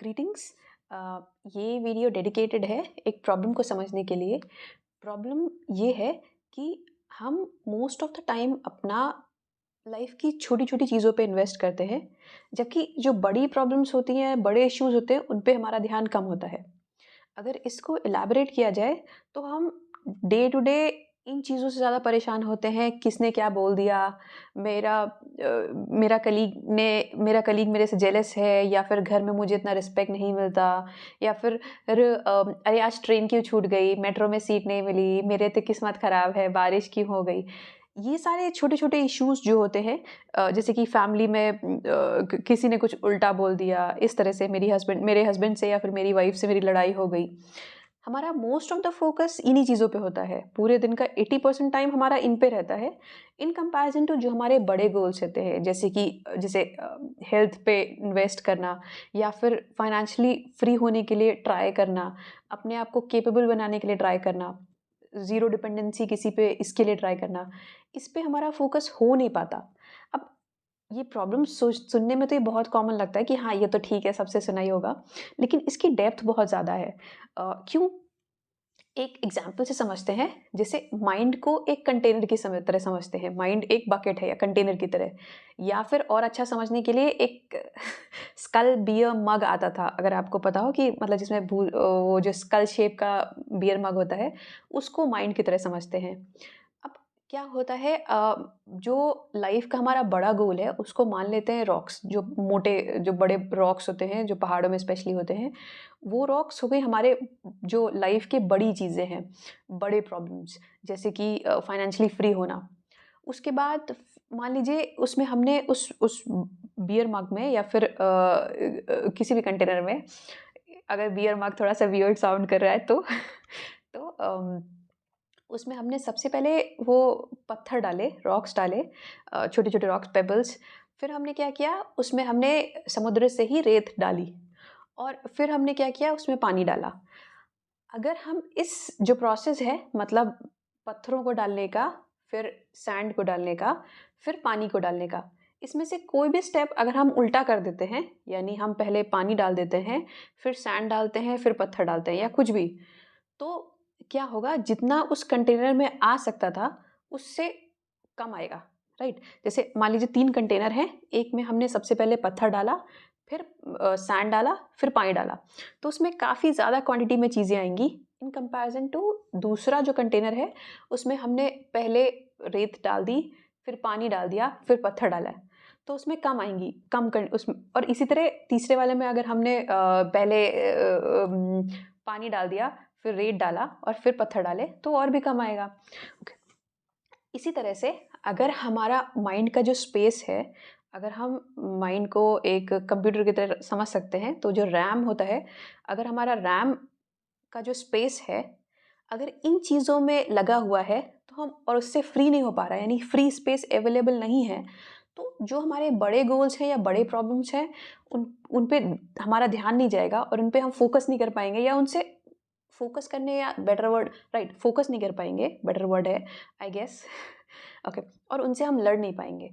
Greetings. ये video dedicated है एक प्रॉब्लम को समझने के लिए। प्रॉब्लम ये है कि हम मोस्ट ऑफ द टाइम अपना लाइफ की छोटी छोटी चीज़ों पे इन्वेस्ट करते हैं, जबकि जो बड़ी प्रॉब्लम्स होती हैं, बड़े इश्यूज होते हैं, उन पे हमारा ध्यान कम होता है। अगर इसको इलैबोरेट किया जाए तो हम डे टू डे इन चीज़ों से ज़्यादा परेशान होते हैं, किसने क्या बोल दिया, मेरा कलीग मेरे से जेलस है, या फिर घर में मुझे इतना रिस्पेक्ट नहीं मिलता, या फिर अरे आज ट्रेन क्यों छूट गई, मेट्रो में सीट नहीं मिली, मेरे तो किस्मत ख़राब है, बारिश क्यों हो गई। ये सारे छोटे-छोटे इश्यूज़ जो होते हैं, जैसे कि फैमिली में किसी ने कुछ उल्टा बोल दिया, इस तरह से मेरे हस्बैंड से या फिर मेरी वाइफ़ से मेरी लड़ाई हो गई। हमारा मोस्ट ऑफ द फोकस इन्हीं चीज़ों पे होता है। पूरे दिन का 80% टाइम हमारा इन पे रहता है, इन कंपैरिज़न टू जो हमारे बड़े गोल्स होते हैं, जैसे हेल्थ पे इन्वेस्ट करना, या फिर फाइनेंशियली फ्री होने के लिए ट्राई करना, अपने आप को कैपेबल बनाने के लिए ट्राई करना, ज़ीरो डिपेंडेंसी किसी पे, इसके लिए ट्राई करना। इस पे हमारा फ़ोकस हो नहीं पाता। अब ये प्रॉब्लम सुनने में तो ये बहुत कॉमन लगता है कि हाँ, ये तो ठीक है, सबसे सुना ही होगा। लेकिन इसकी डेप्थ बहुत ज़्यादा है। क्यों? एक एग्ज़ाम्पल से समझते हैं। जैसे माइंड को एक कंटेनर की तरह समझते हैं। माइंड एक बकेट है या कंटेनर की तरह। या फिर और अच्छा समझने के लिए एक स्कल बियर मग आता था, अगर आपको पता हो, कि मतलब जिसमें वो जो स्कल शेप का बियर मग होता है, उसको माइंड की तरह समझते हैं। अब क्या होता है, जो लाइफ का हमारा बड़ा गोल है, उसको मान लेते हैं रॉक्स, जो बड़े रॉक्स होते हैं, जो पहाड़ों में स्पेशली होते हैं। वो रॉक्स हो गए हमारे जो लाइफ की बड़ी चीज़ें हैं, बड़े प्रॉब्लम्स, जैसे कि फाइनेंशियली फ्री होना। उसके बाद मान लीजिए उसमें हमने उस बियर मग में, या फिर किसी भी कंटेनर में, अगर बियर मग थोड़ा-सा वियर्ड साउंड कर रहा है तो तो उसमें हमने सबसे पहले वो पत्थर डाले, रॉक्स डाले, छोटे-छोटे रॉक्स, पेबल्स। फिर हमने क्या किया, उसमें हमने समुद्र से ही रेत डाली, और फिर हमने क्या किया, उसमें पानी डाला। अगर हम इस जो प्रोसेस है, मतलब पत्थरों को डालने का, फिर सैंड को डालने का, फिर पानी को डालने का, इसमें से कोई भी स्टेप अगर हम उल्टा कर देते हैं, यानी हम पहले पानी डाल देते हैं, फिर सैंड डालते हैं, फिर पत्थर डालते हैं, या कुछ भी, तो क्या होगा, जितना उस कंटेनर में आ सकता था, उससे कम आएगा, राइट? जैसे मान लीजिए 3 कंटेनर हैं, एक में हमने सबसे पहले पत्थर डाला, फिर सैंड डाला, फिर पानी डाला, तो उसमें काफ़ी ज़्यादा क्वांटिटी में चीज़ें आएँगी इन कंपैरिज़न टू दूसरा जो कंटेनर है, उसमें हमने पहले रेत डाल दी, फिर पानी डाल दिया, फिर पत्थर डाला है, तो उसमें कम आएँगी, कम कन उसमें। और इसी तरह तीसरे वाले में अगर हमने पहले पानी डाल दिया, फिर रेत डाला और फिर पत्थर डाले, तो और भी कम आएगा। ओके। इसी तरह से अगर हमारा माइंड का जो स्पेस है, अगर हम माइंड को एक कंप्यूटर की तरह समझ सकते हैं, तो जो रैम होता है, अगर हमारा रैम का जो स्पेस है, अगर इन चीज़ों में लगा हुआ है, तो हम और उससे फ्री नहीं हो पा रहा है, यानी फ्री स्पेस अवेलेबल नहीं है, तो जो हमारे बड़े गोल्स हैं या बड़े प्रॉब्लम्स हैं, उन पे हमारा ध्यान नहीं जाएगा, और उन पे हम फोकस नहीं कर पाएँगे, या उनसे फोकस करने, या बेटर वर्ड, राइट, फोकस नहीं कर पाएँगे, बेटर वर्ड है आई गेस। ओके। और उनसे हम लड़ नहीं पाएँगे।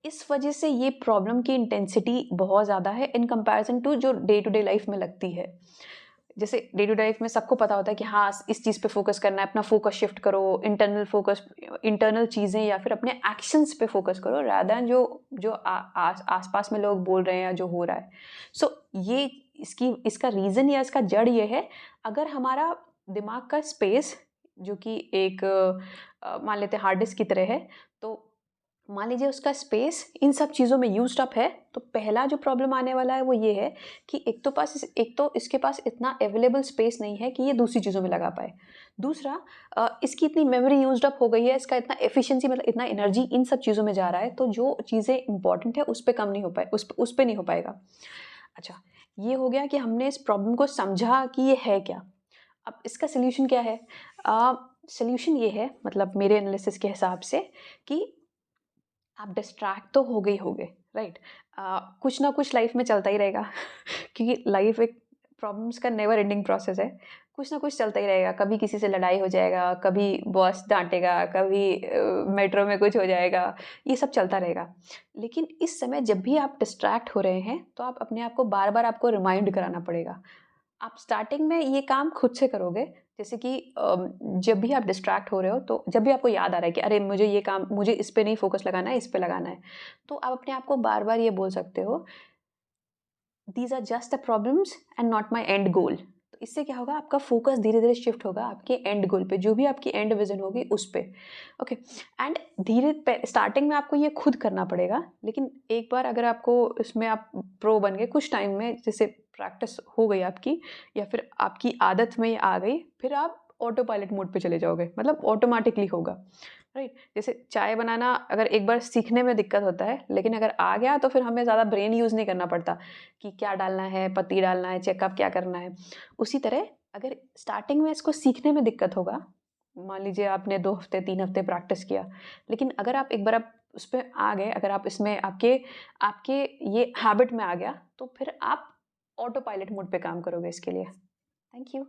इस वजह से ये प्रॉब्लम की इंटेंसिटी बहुत ज़्यादा है इन कंपैरिज़न टू जो डे टू डे लाइफ़ में लगती है। जैसे डे टू डे लाइफ़ में सबको पता होता है कि हाँ, इस चीज़ पे फ़ोकस करना है, अपना फ़ोकस शिफ्ट करो, इंटरनल चीज़ें, या फिर अपने एक्शंस पे फ़ोकस करो, रादर देन जो जो आस-पास में लोग बोल रहे हैं या जो हो रहा है। सो ये इसका रीज़न या इसका जड़ ये है, अगर हमारा दिमाग का स्पेस, जो कि एक मान लेते हैं हार्ड डिस्क की तरह है, तो मान लीजिए उसका स्पेस इन सब चीज़ों में यूज्ड अप है, तो पहला जो प्रॉब्लम आने वाला है वो ये है कि एक तो इसके पास इतना अवेलेबल स्पेस नहीं है कि ये दूसरी चीज़ों में लगा पाए। दूसरा, इसकी इतनी मेमोरी यूज्ड अप हो गई है, इसका इतना एफिशिएंसी, मतलब इतना एनर्जी इन सब चीज़ों में जा रहा है, तो जो चीज़ें इंपॉर्टेंट है उस पे कम नहीं हो पाए, उस पे नहीं हो पाएगा। अच्छा, ये हो गया कि हमने इस प्रॉब्लम को समझा कि ये है क्या। अब इसका सॉल्यूशन क्या है? सॉल्यूशन ये है, मतलब मेरे एनालिसिस के हिसाब से, कि आप डिस्ट्रैक्ट तो हो गए, राइट? कुछ ना कुछ लाइफ में चलता ही रहेगा। क्योंकि लाइफ एक प्रॉब्लम्स का नेवर एंडिंग प्रोसेस है। कुछ ना कुछ चलता ही रहेगा, कभी किसी से लड़ाई हो जाएगा, कभी बॉस डाँटेगा, कभी मेट्रो में कुछ हो जाएगा, ये सब चलता रहेगा। लेकिन इस समय जब भी आप डिस्ट्रैक्ट हो रहे हैं, तो आप अपने आप को बार-बार आपको रिमाइंड कराना पड़ेगा। आप स्टार्टिंग में ये काम खुद से करोगे, जैसे कि जब भी आप डिस्ट्रैक्ट हो रहे हो, तो जब भी आपको याद आ रहा है कि अरे मुझे ये काम, मुझे इस पे नहीं फ़ोकस लगाना है, इस पे लगाना है, तो आप अपने आप को बार-बार ये बोल सकते हो, these are just the problems and not my end goal. तो इससे क्या होगा, आपका फोकस धीरे-धीरे शिफ्ट होगा आपके एंड गोल पे, जो भी आपकी एंड विज़न होगी उस पे। ओके, एंड धीरे पे स्टार्टिंग में आपको ये खुद करना पड़ेगा, लेकिन एक बार अगर आपको इसमें आप प्रो बन गए, कुछ टाइम में जैसे प्रैक्टिस हो गई आपकी, या फिर आपकी आदत में ये आ गई, फिर आप ऑटो पायलट मोड पे चले जाओगे, मतलब ऑटोमैटिकली होगा। राइट? जैसे चाय बनाना अगर एक बार सीखने में दिक्कत होता है, लेकिन अगर आ गया तो फिर हमें ज़्यादा ब्रेन यूज़ नहीं करना पड़ता कि क्या डालना है, पत्ती डालना है, चेकअप क्या करना है। उसी तरह अगर स्टार्टिंग में इसको सीखने में दिक्कत होगा, मान लीजिए आपने 2 हफ्ते, 3 हफ्ते प्रैक्टिस किया, लेकिन अगर आप एक बार आप उस पे आ गए, अगर आप इसमें आपके आपके ये हैबिट में आ गया, तो फिर आप ऑटो पायलट मोड पे काम करोगे इसके लिए। Thank you.